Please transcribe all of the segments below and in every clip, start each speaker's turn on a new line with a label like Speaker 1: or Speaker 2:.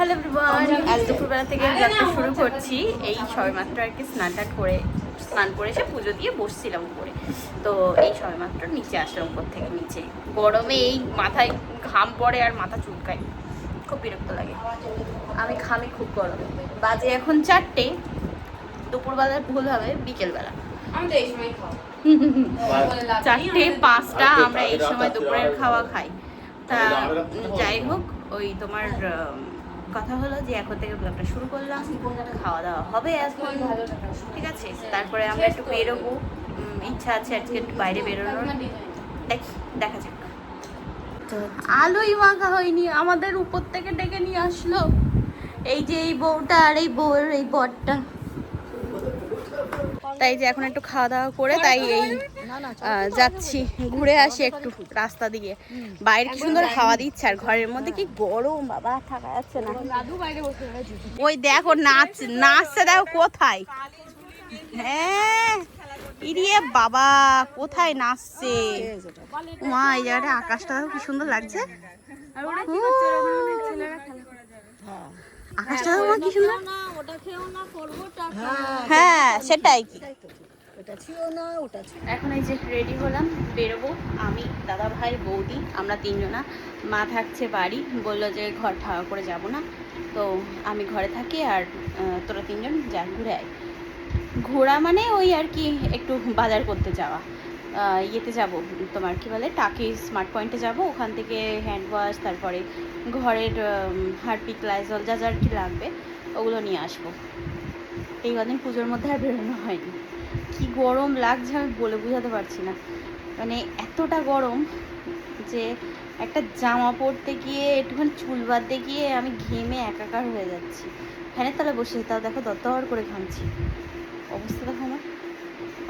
Speaker 1: Hello everyone, আজ দুপুরবেলা থেকে ব্লগটা শুরু করছি। এই সবেমাত্র আর কি স্নান করে এসে পুজো দিয়ে বসছিলাম উপরে। তো এই সবেমাত্র নিচে আসলাম, উপর থেকে নিচে। গরমে এই মাথায় ঘাম পড়ে আর মাথা চুলকায়, খুব বিরক্ত লাগে। আমি ঘামি খুব গরমে। বাজে এখন 4টে, দুপুরবেলায় ভুল হবে বিকেলবেলা। 4টে 5টা আমরা এই সময় দুপুরের খাওয়া খাই। তা যাই হোক, ওই তোমার কথা হলো যে এখন থেকে ব্লগটা শুরু করলাম, খাওয়া দাওয়া হবে এখন, ঠিক আছে। তারপরে আমরা একটু বেরোবো, ইচ্ছা আছে আজকে একটু বাইরে বেরোনোর। দেখা যাক। আলোই মাখা হয়নি, আমাদের উপর থেকে ডেকে নিয়ে আসলো এই যে এই বউটা আর এই বউয়ের এই বরটা। তাই যে এখন একটু খাওয়া দাওয়া করে তাই এই যাচ্ছি, ঘুরে আসি একটু রাস্তা দিয়ে। বাইরে কি সুন্দর হাওয়া দিচ্ছে, আর ঘরের মধ্যে কি গরম বাবা, থাকা যাচ্ছে না। ওই দেখো নাচছে, দেখো কোথায়। হ্যাঁ ইরিয়ে বাবা, কোথায় নাচছে মা। এই জায়গাটা আকাশটা দেখো কি সুন্দর লাগছে। আকাশটা দেখো কি সুন্দর। হ্যাঁ সেটাই কি। এখন এই যে রেডি হলাম, বেরোবো। আমি, দাদা ভাই, বৌদি, আমরা 3জনা। মা থাকছে বাড়ি, বললো যে ঘর ঠাওয়া করে যাব না, তো আমি ঘরে থাকি আর তোরা 3জন যা ঘুরে আয়। ঘোরা মানে ওই আর কি একটু বাজার করতে যাওয়া। ইয়েতে যাব, তোমার কি বলে টাকি স্মার্ট পয়েন্টে যাব, ওখান থেকে হ্যান্ড ওয়াশ, তারপরে ঘরের হারপিক, লাইজল যা যা আর কি লাগবে ওগুলো নিয়ে আসবো। এই কদিন পুজোর মধ্যে আর বেরোনো হয়নি। কি গরম লাগছে আমি বলে বোঝাতে পারছি না, মানে এতটা গরম যে একটা জামা পরতে গিয়ে, একটুখানি চুল বাঁধতে গিয়ে আমি ঘেমে একাকার হয়ে যাচ্ছি। ফ্যানের তলায় বসে, তাও দেখো দরদর করে ঘামছি। অবস্থা দেখো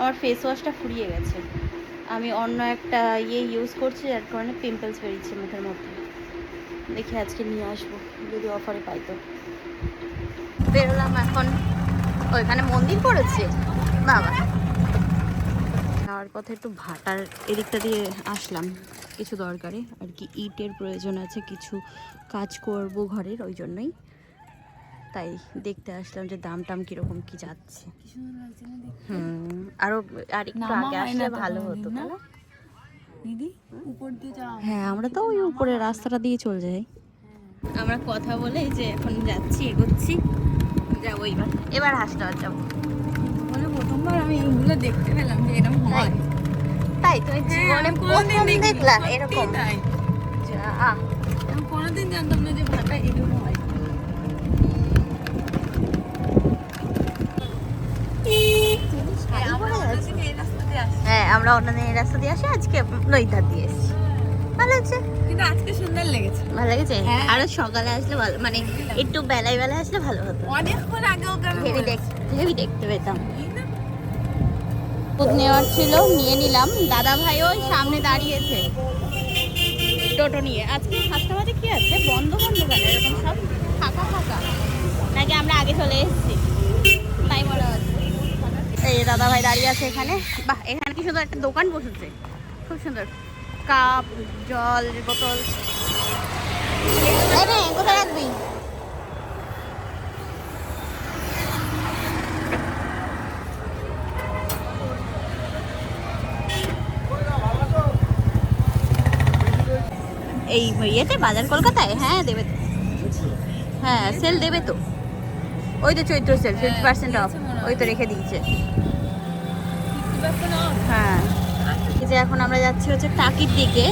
Speaker 1: আমার ফেস ওয়াশটা ফুরিয়ে গেছে। আমি অন্য একটা ইউজ করছি, যার কারণে পিম্পলস বেরিয়েছে মুখের মধ্যে। দেখি আজকে নিয়ে আসবো যদি অফারে পাই তো। বেরোলাম এখন, ওইখানে মন্দির করেছে বাবা। যাওয়ার পথে একটু ভাটার এদিকটা দিয়ে আসলাম কিছু দরকারে আর কি, ইটের প্রয়োজন আছে, কিছু কাজ করব ঘরের, ওই জন্যই তাই দেখতে আসলাম যে দাম টাম কিরকম কি যাচ্ছে। আরো আর একটু আগে আসলে ভালো হতো না দিদি, উপর দিয়ে যাও। হ্যাঁ আমরা তো ওই উপরে রাস্তাটা দিয়ে চলে যাই। আমরা কথা বলে যে এখন যাচ্ছি, এগোচ্ছি, যাবো এবার হাসপাতাল যাবো।
Speaker 2: মানে প্রথমবার আমি এইগুলো দেখতে পেলাম যে এরকম হয়।
Speaker 1: তাই তুমি জীবনে প্রথম দেখলা এরকম?
Speaker 2: তাই আমি কোনোদিন জানতাম না যে ভাটা এরকম হয়।
Speaker 1: হ্যাঁ আমরা অন্যদিন এই রাস্তা দিয়ে আসি, আজকে নৈধার দিয়ে এসেছি। ভালো লাগছে,
Speaker 2: কিন্তু আজকে সুন্দর লেগেছে।
Speaker 1: ভালো লেগেছে। আরো সকালে আসলে ভালো, মানে একটু বেলায় আসলে ভালো হতো।
Speaker 2: অনেকক্ষণ আগে ওকে
Speaker 1: হেভি দেখতে পেতাম। দুধ নেওয়ার ছিল, নিয়ে নিলাম। দাদা ভাই ওই সামনে দাঁড়িয়েছে টোটো নিয়ে। আজকে হাসপাতালে কি আছে, বন্ধ কেন এরকম সব ফাঁকা ফাঁকা, নাকি আমরা আগে চলে এসেছি তাই মনে হচ্ছে। এই দাদা ভাই দাঁড়িয়ে আছে এখানে। বাহ, এখানে কি সুন্দর একটা দোকান বসেছে, খুব সুন্দর। কাপ, জল বোতল। কোথায় রাখবি? এই ইয়েতে বাজার কলকাতায়? হ্যাঁ দেবে তো, হ্যাঁ সেল দেবে তো। ওই তো চৈত্র সেল 50% অফ, ওই তো রেখে দিয়েছে। হ্যাঁ এই যে এখন আমরা যাচ্ছি হচ্ছে টাকির দিকে,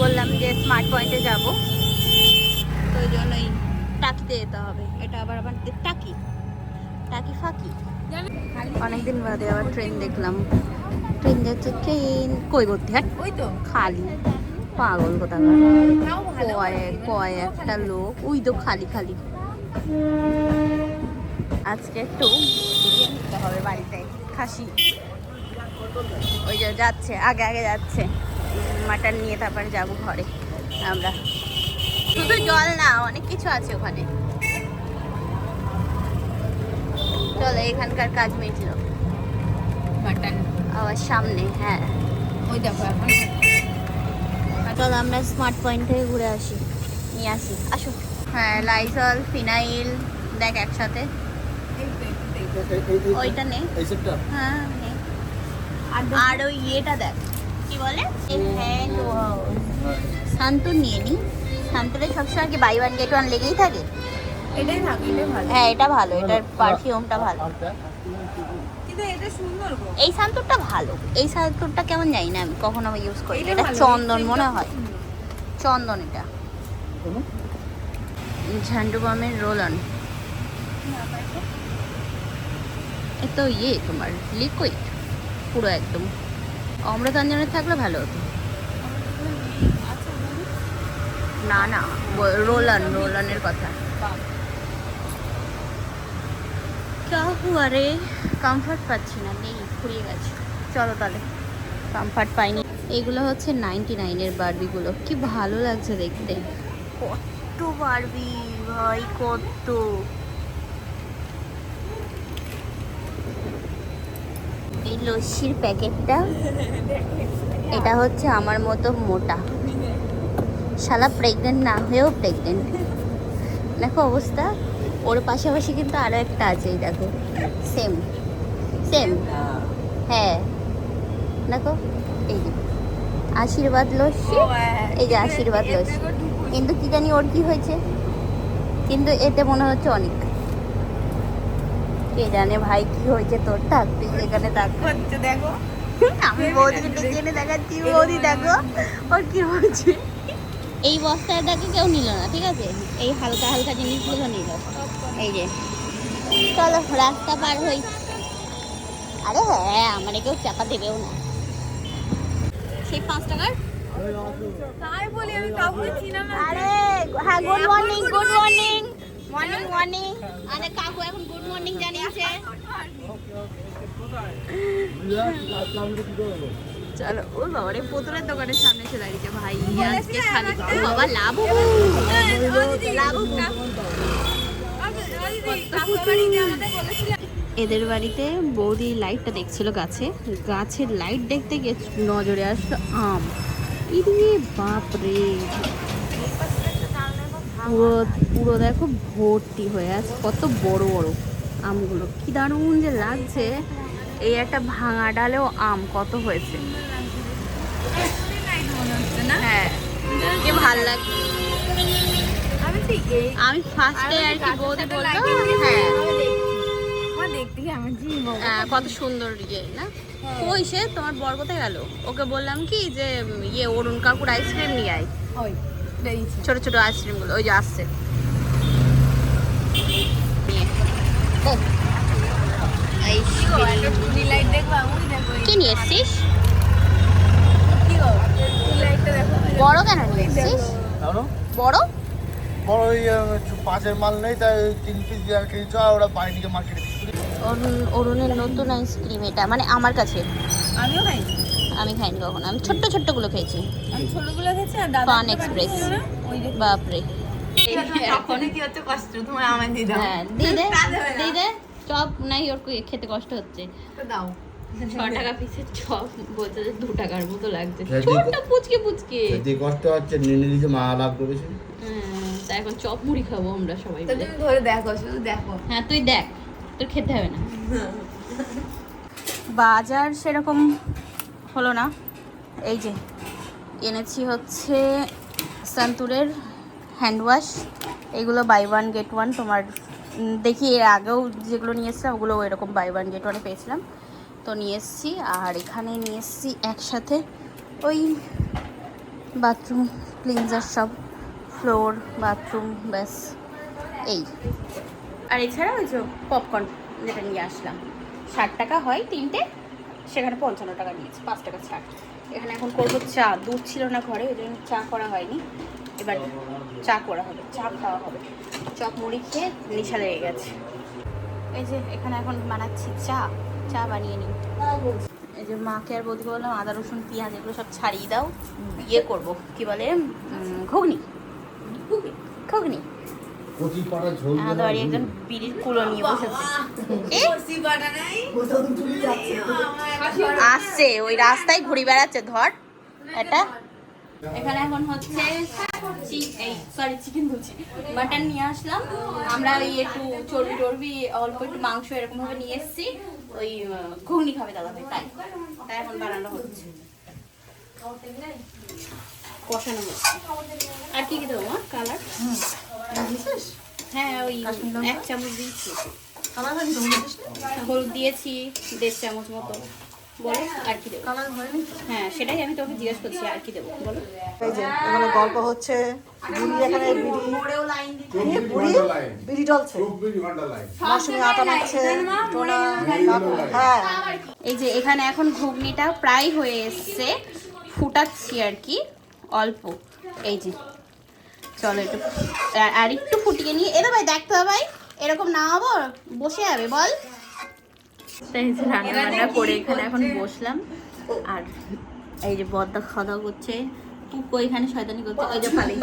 Speaker 1: বললাম যে স্মার্ট পয়েন্টে যাব, তো ওই জন্যই টাকিতে যেতে হবে। এটা আবার টাকি টাকি ফাঁকি। অনেকদিন বাদে আবার ট্রেন দেখলাম। ট্রেন যাচ্ছে, ট্রেন কই ভর্তি? হ্যাঁ
Speaker 2: ওই তো
Speaker 1: খালি, পাগল কোথাকার। কয়েকটা লোক, ওই তো খালি খালি। আজকে একটু বিরিয়ানি খেতে হবে বাড়িতে, খাসি। ওই যে যাচ্ছে, আগে আগে যাচ্ছে, মাটন নিয়ে তারপরে যাবো ঘরে আমরা। শুধু জল না, অনেক কিছু আছে ওখানে। চলো, এখানকার কাজ মিটলো।
Speaker 2: মাটন
Speaker 1: আবার সামনে, হ্যাঁ
Speaker 2: ওই দেখো এখন।
Speaker 1: চলো আমরা স্মার্ট পয়েন্ট থেকে ঘুরে আসি, নিয়ে আসি। আসো। হ্যাঁ লাইজল ফিনাইল দেখ একসাথে ওইটা নে হ্যাঁ নে আর ওই ইয়েটা দেখ কি বলে হ্যান্ড শান্তর নিয়ে নি শান্তরে সবসময় কি বাই ওয়ান গেট ওয়ান লেগেই থাকে
Speaker 2: এটাই থাকে, এটাই ভালো।
Speaker 1: হ্যাঁ এটা ভালো এটার পারফিউমটা ভালো
Speaker 2: কিন্তু এটা সুন্দর গো।
Speaker 1: এই শান্তরটা ভালো এই শান্তরটা কেমন জানি না আমি কখনো ইউজ করি
Speaker 2: এটা
Speaker 1: এটা
Speaker 2: ভালো,
Speaker 1: চন্দন
Speaker 2: এই
Speaker 1: মনে
Speaker 2: scent টা-
Speaker 1: হয় চন্দন এটা ঝান্ডু বামের রোল অন এ তো ইয়ে তোমার লিকুইড পুরো একদম অমৃতাঞ্জনের থাকলে ভালো হতো না না রোলানের কথা কা হুয়া রে কমফর্ট পাচ্ছি না নেই ফুরিয়ে গেছে চলো তাহলে কমফর্ট পাইনি এগুলো হচ্ছে 99-এর বারবিগুলো কি ভালো লাগছে দেখতে কত বারবি ভাই কত এই লস্যির প্যাকেটটা এটা হচ্ছে আমার মতো মোটা শালা প্রেগনেন্ট না হয়েও প্রেগনেন্ট দেখো অবস্থা ওর পাশাপাশি কিন্তু আরো একটা আছে এই দেখো সেম সেম হ্যাঁ দেখো এই যে আশীর্বাদ লস্যি এই যে আশীর্বাদ লস্যি কিন্তু কি জানি ওর কি হয়েছে কিন্তু এতে মনে হচ্ছে অনেক কে জানে ভাই কি হয়েছে তোর থাক তুই এখানে থাক
Speaker 2: হচ্ছে দেখো
Speaker 1: আমি বৌদিকে ডেকে এনে দেখাচ্ছি বৌদি দেখো ওর কি হয়েছে এই বস্তাটাকে কেউ নিল না ঠিক আছে এই হালকা হালকা জিনিসগুলো নিল এই যে চলো রাস্তা পার হই আরে হ্যাঁ আমারে কেউ চাপা দেবেও না সেই 5 টাকার
Speaker 2: তাই বলি আমি কাউকে চিনা না
Speaker 1: আরে হ্যাঁ good morning good morning morning morning আরে কাকু এখন গুড মর্নিং জানিয়েছে চলো ও বাবা রে পুতুলের দোকানের সামনে এসে দাঁড়িয়েছে ভাই আজকে খালি বাবা লাভ এদের বাড়িতে বৌদি লাইটটা দেখছিল গাছের লাইট দেখতে গিয়ে নজরে আসলো আম ইরে বাপ রে পুরো পুরো দেখো ভর্তি হয়ে আছে কত বড় বড় আমগুলো কি দারুণ যে লাগছে এই একটা ভাঙা ডালেও আম কত হয়েছে হ্যাঁ কি ভাল লাগে আমি ফার্স্টে আর কি বৌদি বললো হ্যাঁ কত সুন্দর ইয়ে না কই সে তোমার বর কোথায় গেল ওকে বললাম কি যে ইয়ে অরুণ কাকুর আইসক্রিম নিয়ে আয় ছোট ছোট আইসক্রিম গুলো ওই যে আসছে কি নিয়ে এসছিস বড় কেন নিয়ে এসছিস বড়
Speaker 3: বড় ওই 5-এর মাল নেই তাই 3 পিস দিয়ে কিনেছো আর ওরা বাইরে মার্কেটে
Speaker 1: অরুণের নতুন আইসক্রিম এটা মানে আমার কাছে
Speaker 2: আমিও খাই
Speaker 1: আমি খাইনি কখনো আমি ছোট্ট ছোট্ট গুলো খেয়েছি
Speaker 2: আমি ছোটগুলো খেয়েছি আর দাদা
Speaker 1: ফান এক্সপ্রেস বাপরে
Speaker 2: এখন কি হচ্ছে কষ্ট তোমার আমায় দিয়ে দাও
Speaker 1: হ্যাঁ দিদে চপ নাই ওর খেতে কষ্ট হচ্ছে
Speaker 2: তো দাও
Speaker 1: 6 টাকা পিসের চপ বলতে যে 2 টাকার মতো লাগছে
Speaker 3: হ্যাঁ,
Speaker 1: ছোট্ট পুচকে পুচকে
Speaker 3: যদি কষ্ট হচ্ছে নিয়ে নিয়েছে মা লাভ করেছে
Speaker 1: তা এখন চপ মুড়ি খাবো আমরা সবাই
Speaker 2: তো
Speaker 1: মিলে
Speaker 2: তুমি ধরে দেখো শুধু দেখো
Speaker 1: হ্যাঁ তুই দেখ তোর খেতে হবে না বাজার সেরকম হলো না এই যে এনেছি হচ্ছে সান্তুরের হ্যান্ড ওয়াশ এগুলো বাই ওয়ান গেট ওয়ান তোমার দেখি এর আগেও যেগুলো নিয়ে এসেছিলাম ওগুলো এরকম বাই ওয়ান গেট ওয়ানে পেয়েছিলাম তো নিয়ে এসেছি আর এখানে নিয়ে এসেছি একসাথে ওই বাথরুম ক্লিনজার সব ফ্লোর বাথরুম ব্যাস এই আর এছাড়া ওই যে পপকর্ন যেটা নিয়ে আসলাম 60 টাকা হয় 3টে সেখানে 55 টাকা নিয়েছে 5 টাকা ছাড় এখানে এখন করবো চা দুধ ছিল না ঘরে ওই জন্য চা করা হয়নি এবার চা করা হবে চা খাওয়া হবে চপ মুড়ি খেয়ে নেশা লেগে গেছে এই যে এখানে এখন বানাচ্ছি চা বানিয়ে নিই এই যে মাকে আর বৌদিকে বললাম আদা রসুন পেঁয়াজ এগুলো সব ছাড়িয়ে দাও ইয়ে করবো কি বলে ঘুগনি ঘুগনি একজন বিড়ির কুলো নিয়ে বসেছে আসছে ওই রাস্তায় ঘুরে বেড়াচ্ছে ধর এটা এখানে এখন হচ্ছে চিকেন বলছি, মাটন নিয়ে আসলাম আমরা। ওই একটু চর্বি টর্বি অল্প একটু মাংস এরকম ভাবে নিয়ে এসেছি। ওই ঘুগনি খাবে দাদা ভাই, তাই তাই এখন বানানো হচ্ছে, কষানো হচ্ছে। আর কি কি দেবো মা? কালার হ্যাঁ ওই 1 চামচ দিয়েছি, হলুদ দিয়েছি 1.5 চামচ মতো। বলো আর কি দেবো? হ্যাঁ সেটাই আমি তোকে জিজ্ঞেস করছি, আর কি দেবো বলো।
Speaker 4: এই যে এখানে গল্প হচ্ছে, বুড়ি এখানে বিড়ি জ্বলছে, মৌসুমি আটা মাখছে, টোনা কাকু, হ্যাঁ।
Speaker 1: এই যে এখানে এখন ঘুগনিটা প্রায় হয়ে এসছে, ফুটাচ্ছি আর কি অল্প। এই যে চলো একটু আর একটু ফুটিয়ে নিয়ে এ ভাই দেখতে হবে ভাই, এরকম না হবো বসে যাবে বল। রান্না বান্না করে এখানে এখন বসলাম। আর এই যে বদ্দা খাওয়া দাওয়া করছে, পুকো এখানে শয়তানি করছে। ওই যে পালি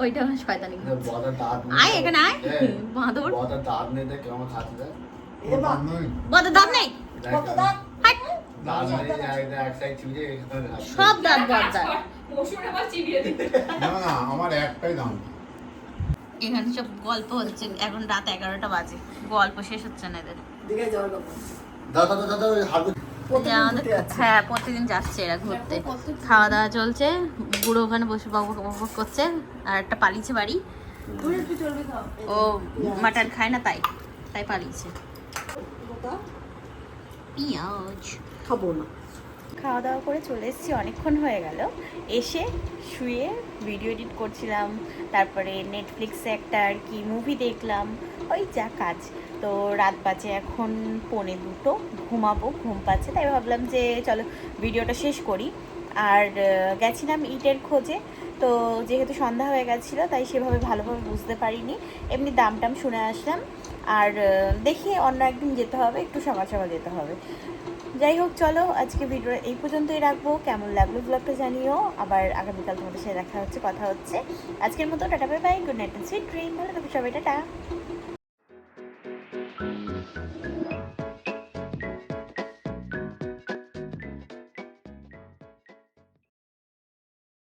Speaker 1: ওইটা শয়তানি করছে। আয় এখানে আয় বাঁদর, বদ্দার দাঁত নেই। হাট। সব দাঁত বদ্দার।
Speaker 3: আমার একটাই দাম।
Speaker 1: এখানে সব গল্প হচ্ছে, এখন রাত 11টা বাজে, গল্প শেষ হচ্ছে না এদের। হ্যাঁ প্রতিদিন যাচ্ছে এরা ঘুরতে, খাওয়া দাওয়া চলছে। বুড়ো ওখানে বসে বক বক করছে, আর একটা পালিয়েছে বাড়ি, ও মাটন খায় না তাই তাই পালিয়েছে। পেঁয়াজ
Speaker 4: খাবো না।
Speaker 1: খাওয়া দাওয়া করে চলে এসেছি, অনেকক্ষণ হয়ে গেল। এসে শুয়ে ভিডিও এডিট করছিলাম, তারপরে নেটফ্লিক্সে একটা আর কি মুভি দেখলাম, ওই যা কাজ। তো রাত বাজে এখন 1:45, ঘুমাবো, ঘুম পাচ্ছে, তাই ভাবলাম যে চলো ভিডিওটা শেষ করি। আর গেছিলাম ইটের খোঁজে, তো যেহেতু সন্ধ্যা হয়ে গেছিলো তাই সেভাবে ভালোভাবে বুঝতে পারিনি, এমনি দাম টাম শুনে আসলাম। আর দেখি অন্য একদিন যেতে হবে, একটু সকাল সকাল যেতে হবে। যাই হোক চলো আজকে ভিডিওটা এই পর্যন্তই রাখবো। কেমন লাগলো ব্লগটা জানিও। আবার আগামীকাল তোমাদের সাথে দেখা হচ্ছে, কথা হচ্ছে। আজকের মতো tata, bye bye, good night, sweet dream, ভালো থাকো সবাই, টাটা।